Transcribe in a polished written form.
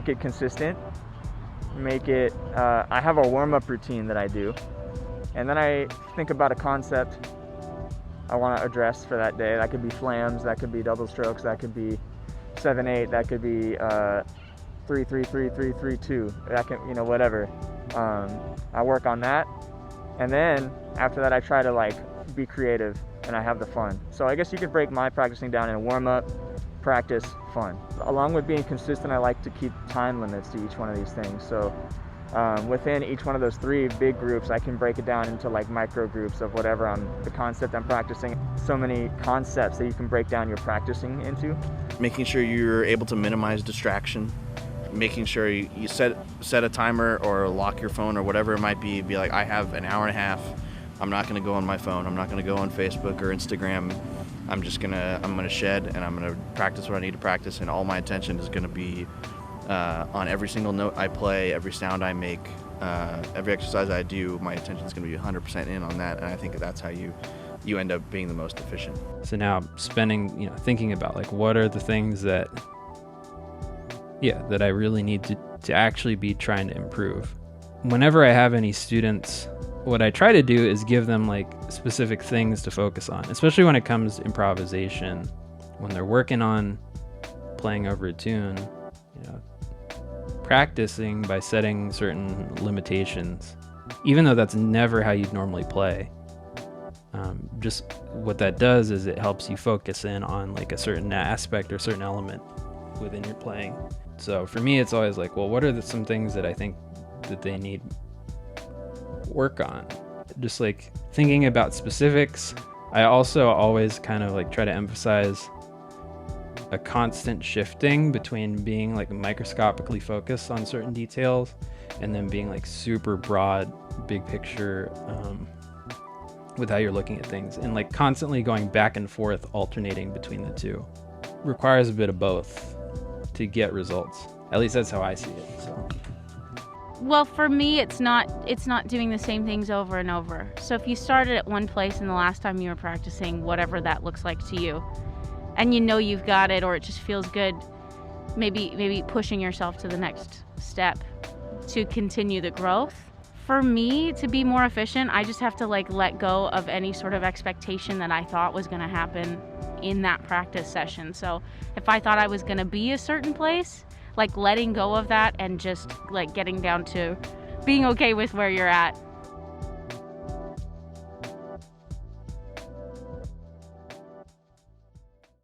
make it consistent, make it, I have a warm-up routine that I do, and then I think about a concept I want to address for that day. That could be flams, that could be double strokes, that could be 7/8, that could be 3-3-3-3-3-2, that can, you know, whatever. I work on that, and then after that I try to like be creative and I have the fun. So I guess you could break my practicing down in warm up, practice, fun. Along with being consistent, I like to keep time limits to each one of these things. So within each one of those 3 big groups, I can break it down into like micro groups of whatever the concept I'm practicing. So many concepts that you can break down your practicing into. Making sure you're able to minimize distraction, making sure you set a timer or lock your phone or whatever it might be like, I have an hour and a half, I'm not going to go on my phone, I'm not going to go on Facebook or Instagram, I'm going to shed and I'm going to practice what I need to practice, and all my attention is going to be on every single note I play, every sound I make, every exercise I do. My attention is going to be 100% in on that, and I think that's how you end up being the most efficient. So now thinking about like what are the things that I really need to actually be trying to improve. Whenever I have any students, what I try to do is give them like specific things to focus on, especially when it comes to improvisation. When they're working on playing over a tune, practicing by setting certain limitations, even though that's never how you'd normally play. Just what that does is it helps you focus in on like a certain aspect or certain element within your playing. So for me, it's always like, well, what are some things that I think that they need work on? Just like thinking about specifics. I also always kind of like try to emphasize a constant shifting between being like microscopically focused on certain details and then being like super broad, big picture with how you're looking at things, and like constantly going back and forth, alternating between the two. Requires a bit of both to get results. At least that's how I see it. So. Well, for me, it's not doing the same things over and over. So if you started at one place and the last time you were practicing, whatever that looks like to you, and you know you've got it, or it just feels good, maybe pushing yourself to the next step to continue the growth. For me, to be more efficient, I just have to like let go of any sort of expectation that I thought was going to happen in that practice session. So if I thought I was going to be a certain place, like letting go of that and just like getting down to being okay with where you're at